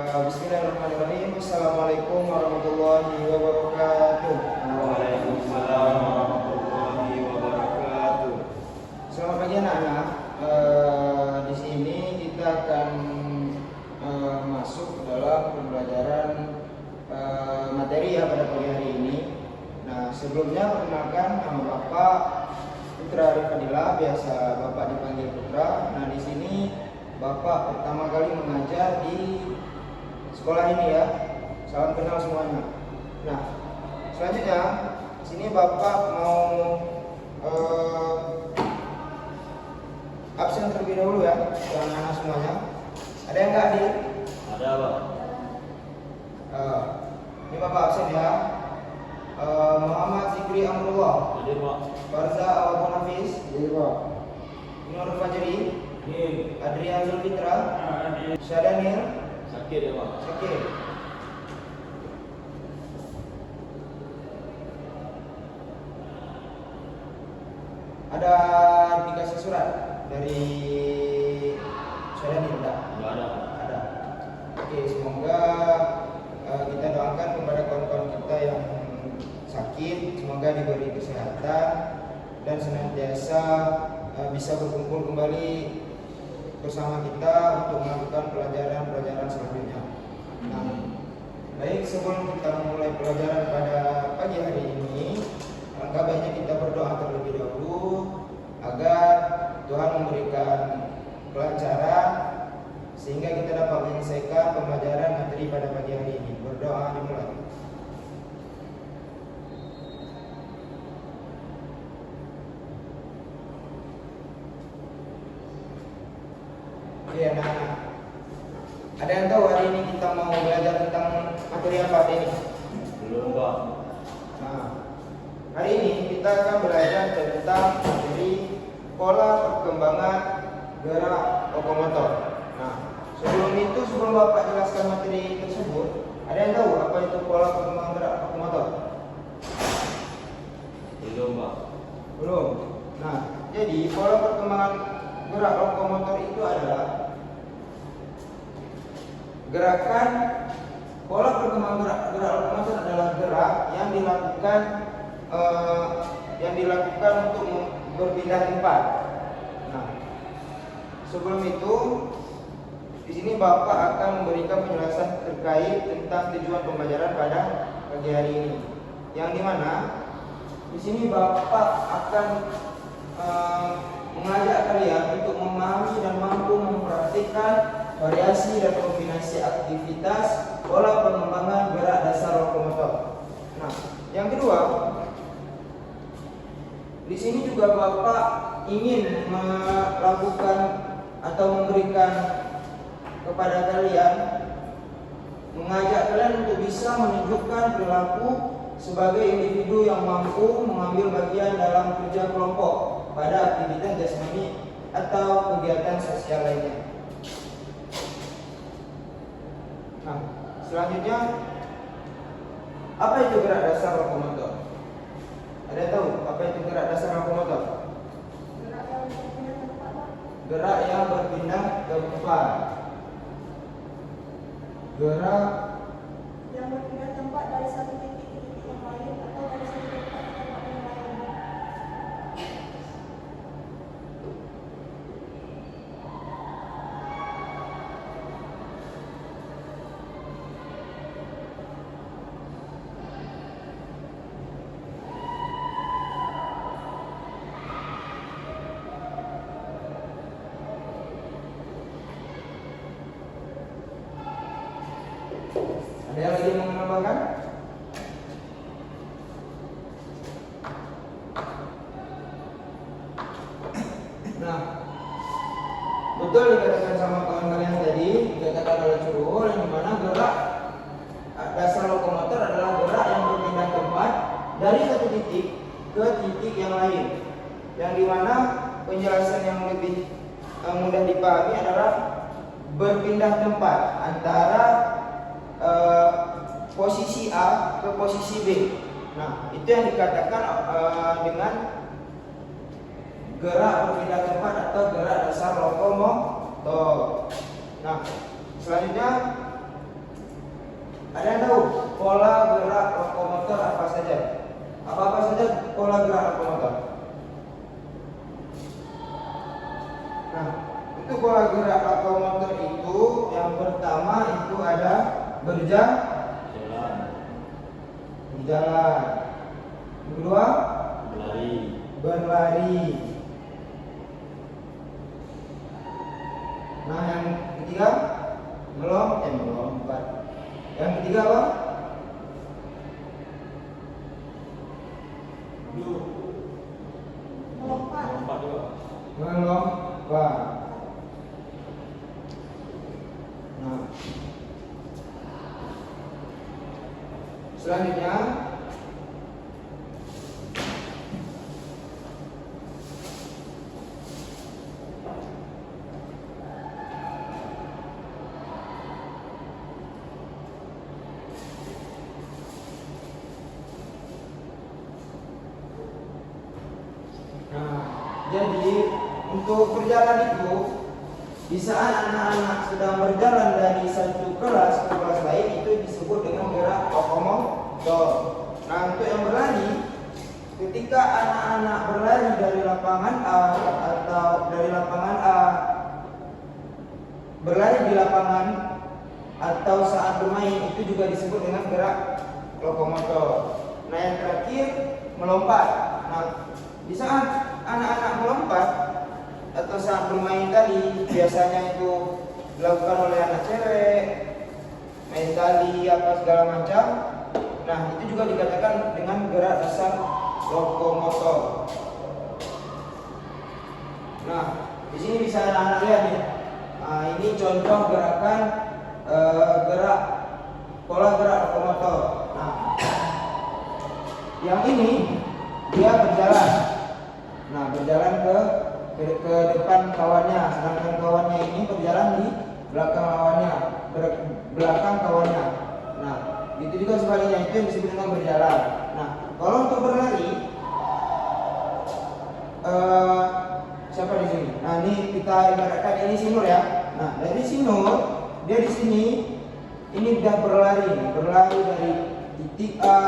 Bismillahirrahmanirrahim. Assalamualaikum warahmatullahi wabarakatuh. Waalaikumsalam warahmatullahi wabarakatuh. Selamat pagi anak-anak. Di sini kita akan masuk ke dalam pembelajaran materi ya pada pagi hari ini. Nah, sebelumnya perkenalkan, nama Bapak Putra Arif Fadila, biasa Bapak dipanggil Putra. Nah, di sini Bapak pertama kali mengajar di sekolah ini ya. Salam kenal semuanya. Nah, selanjutnya di sini Bapak mau absen terlebih dahulu ya, anak-anak semuanya. Ada yang nggak hadir? Ada, Pak. Ini Bapak absen ya. Muhammad Zikri Amrullah, Hadir, Pak. Farza Awal Hafiz, Iya Pak. Nur Fajri, Hadir. Adrian Zulfitra, Hadir. Syadanir, Sakit ya, Pak. Syakir. Ada dikasih surat dari Syadanir enggak? Enggak ada, Pak. Ada. Oke, semoga kita doakan kepada kawan-kawan kita yang sakit, semoga diberi kesehatan dan senantiasa bisa berkumpul kembali bersama kita untuk melakukan pelajaran-pelajaran selanjutnya. Nah, baik, sebelum kita memulai pelajaran pada pagi hari ini, alangkah baiknya kita berdoa terlebih dahulu agar Tuhan memberikan kelancaran sehingga kita dapat menyelesaikan pembelajaran materi pada pagi hari ini. Berdoa dimulai. Oke anak-anak, ada yang tahu hari ini kita mau belajar tentang materi apa ini? Belum, Pak. Nah, hari ini kita akan belajar tentang materi pola perkembangan gerak lokomotor. Nah, sebelum Bapak jelaskan materi tersebut, ada yang tahu apa itu pola perkembangan gerak lokomotor? Belum, Pak. Belum. Nah, jadi pola perkembangan gerak lokomotor itu adalah gerakan pola perkembangan gerak lokomotor adalah gerak yang dilakukan untuk berpindah tempat. Nah, sebelum itu di sini Bapak akan memberikan penjelasan terkait tentang tujuan pembelajaran pada pagi hari ini. Yang dimana di sini Bapak akan mengajak kalian untuk memahami dan mampu memperhatikan variasi dan kombinasi aktivitas pola pengembangan gerak dasar lokomotor. Nah, yang kedua, di sini juga Bapak ingin melakukan atau memberikan kepada kalian, mengajak kalian untuk bisa menunjukkan perilaku sebagai individu yang mampu mengambil bagian dalam kerja kelompok pada aktivitas jasmani atau kegiatan sosial lainnya. Nah, selanjutnya, apa itu gerak dasar lokomotor? Ada yang tahu apa itu gerak dasar lokomotor? Gerak yang berpindah tempat. Gerak yang berpindah tempat dari satu titik ke titik yang lain atau dari satu tempat ke tempat yang lain. Ada yang lagi mau menambahkan? Nah, betul dikatakan sama kawan kalian tadi, dikatakan oleh Curul, yang dimana gerak dasar lokomotor adalah gerak yang berpindah tempat dari satu titik ke titik yang lain. Yang dimana penjelasan yang lebih mudah dipahami adalah berpindah tempat antara posisi A ke posisi B. Nah, itu yang dikatakan dengan gerak berpindah tempat atau gerak dasar lokomotor. Nah, selanjutnya Ada yang tahu pola gerak lokomotor apa saja? Apa-apa saja pola gerak lokomotor? Nah, itu pola gerak lokomotor itu yang pertama itu ada Jalan. berjalan. Yang kedua Berlari. berlari. Nah, yang ketiga melompat. Yang ketiga apa? Melompat. Lompat juga. Melompat. Nah, selanjutnya jadi untuk berjalan itu di saat anak-anak sedang berjalan dari satu kelas ke kelas lain itu disebut dengan gerak lokomotor. Nah, untuk yang berlari, ketika anak-anak berlari dari lapangan A atau dari lapangan A berlari di lapangan atau saat bermain itu juga disebut dengan gerak lokomotor. Nah, yang terakhir melompat. Nah, di saat anak-anak melompat atau saat bermain tadi biasanya itu dilakukan oleh anak cewek, main tali apa segala macam. Nah, itu juga dikatakan dengan gerak dasar lokomotor. Nah, di sini bisa anak-anak lihat nih. Nah, ini contoh gerakan gerak pola gerak lokomotor. Nah, yang ini dia berjalan. Nah, berjalan ke depan kawannya, sedangkan kawannya ini berjalan di belakang lawannya, belakang kawannya. Nah, itu juga sebaliknya, itu yang disebut dengan berjalan. Nah, kalau untuk berlari, siapa di sini? Nah, ini kita ibaratkan ini sinur ya. Nah, dari sinur dia di sini ini udah berlari dari titik A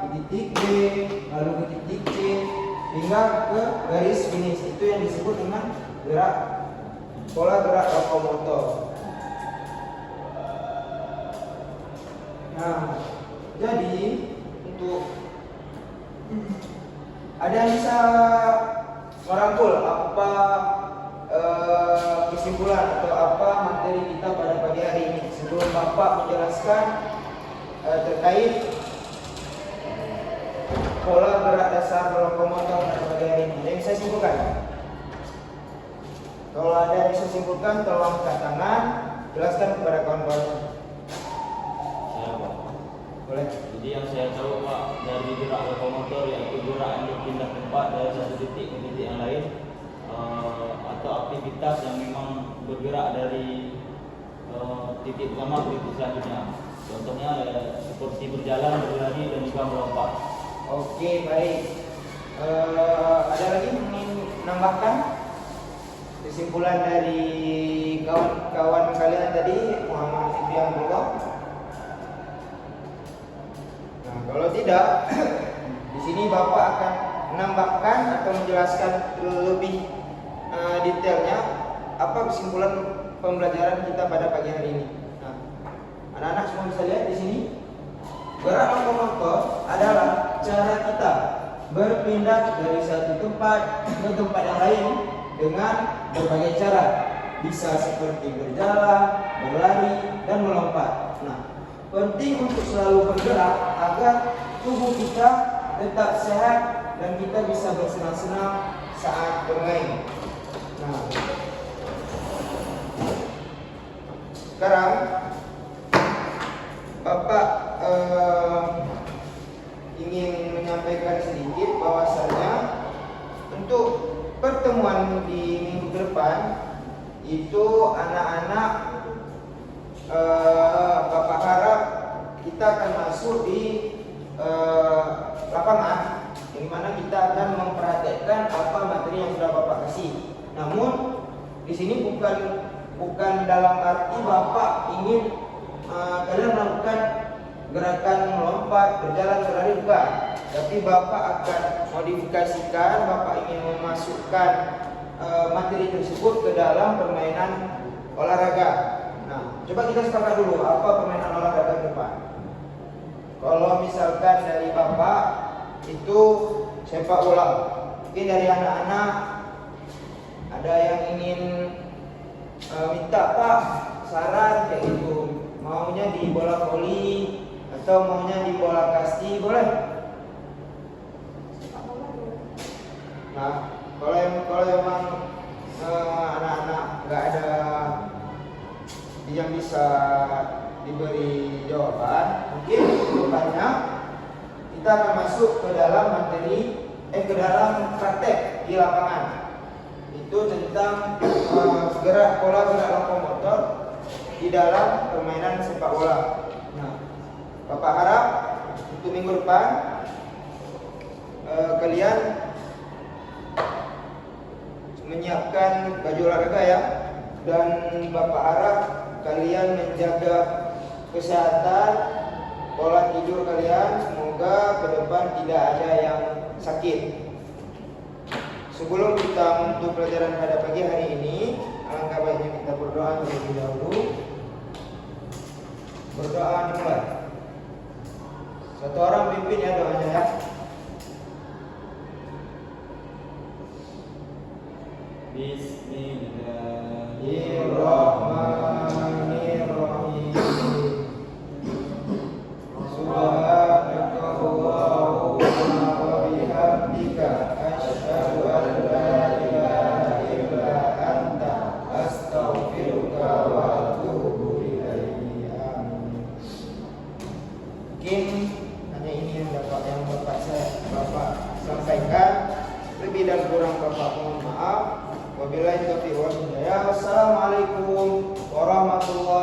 ke titik B, lalu ke titik C hingga ke garis finish. Itu yang disebut dengan gerak pola gerak lokomotor. Nah, jadi untuk ada yang bisa merangkul apa kesimpulan atau apa materi kita pada pagi hari ini sebelum Bapak menjelaskan terkait pola gerak dasar lokomotor pada pagi hari ini. Yang saya simpulkan. Kalau ada yang bisa simpulkan, tolong angkat tangan, jelaskan kepada kawan-kawan. Saya Pak. Boleh. Jadi yang saya tahu Pak dari gerak lokomotor yaitu gerak yang berpindah tempat dari satu titik ke titik yang lain, atau aktivitas yang memang bergerak dari titik pertama ke titik selanjutnya. Contohnya seperti berjalan, berlari dan juga melompat. Oke, baik. Ada lagi yang ingin menambahkan kesimpulan dari kawan-kawan kalian tadi, Muhammad Fikri Abdullah? Nah, kalau tidak, di sini Bapak akan menambahkan atau menjelaskan lebih detailnya apa kesimpulan pembelajaran kita pada pagi hari ini. Nah, anak-anak semua bisa lihat di sini. Gerak lokomotor adalah cara kita berpindah dari satu tempat ke tempat yang lain dengan berbagai cara. Bisa seperti berjalan, berlari, dan melompat. Nah, penting untuk selalu bergerak agar tubuh kita tetap sehat dan kita bisa bersenang-senang saat bermain. Nah, sekarang Bapak ingin menyampaikan sedikit bahwasanya untuk pertemuan di minggu depan itu anak-anak Bapak harap kita akan masuk di lapangan, yang mana kita akan memperhatikan apa materi yang sudah Bapak kasih. Namun di sini bukan dalam arti Bapak ingin kalian melakukan gerakan melompat, berjalan, berlari bukan. Tapi Bapak akan modifikasikan, Bapak ingin memasukkan materi tersebut ke dalam permainan olahraga. Nah, coba kita sepakat dulu apa permainan olahraga ke depan. Kalau misalkan dari Bapak itu sepak bola, mungkin dari anak-anak ada yang ingin minta Pak saran kayak gitu, maunya di bola voli atau maunya di bola kasti, boleh? Nah, kalau emang anak-anak nggak ada yang bisa diberi jawaban, mungkin depannya kita akan masuk ke dalam materi ke dalam praktek di lapangan. Itu tentang gerak pola gerak lokomotor di dalam permainan sepak bola. Nah, Bapak harap untuk minggu depan kalian menyiapkan baju olahraga ya, dan Bapak harap kalian menjaga kesehatan, pola tidur kalian, semoga ke depan tidak ada yang sakit. Sebelum kita menutup pelajaran pada pagi hari ini, alangkah baiknya kita berdoa terlebih dahulu. Berdoa dimulai. Satu orang pimpin ya doanya ya. Bismillahirrahmanirrahim. Subhanaka Allahumma wa bihamdika asyhadu an la ilaha illa anta astaghfiruka wa atubu ilaik. Amin. Mungkin hanya ini yang Bapak Bapak sampaikan. Lebih dan kurang Bapak mohon maaf. Wabillahi taufiq wal hidayah. Wassalamualaikum warahmatullahi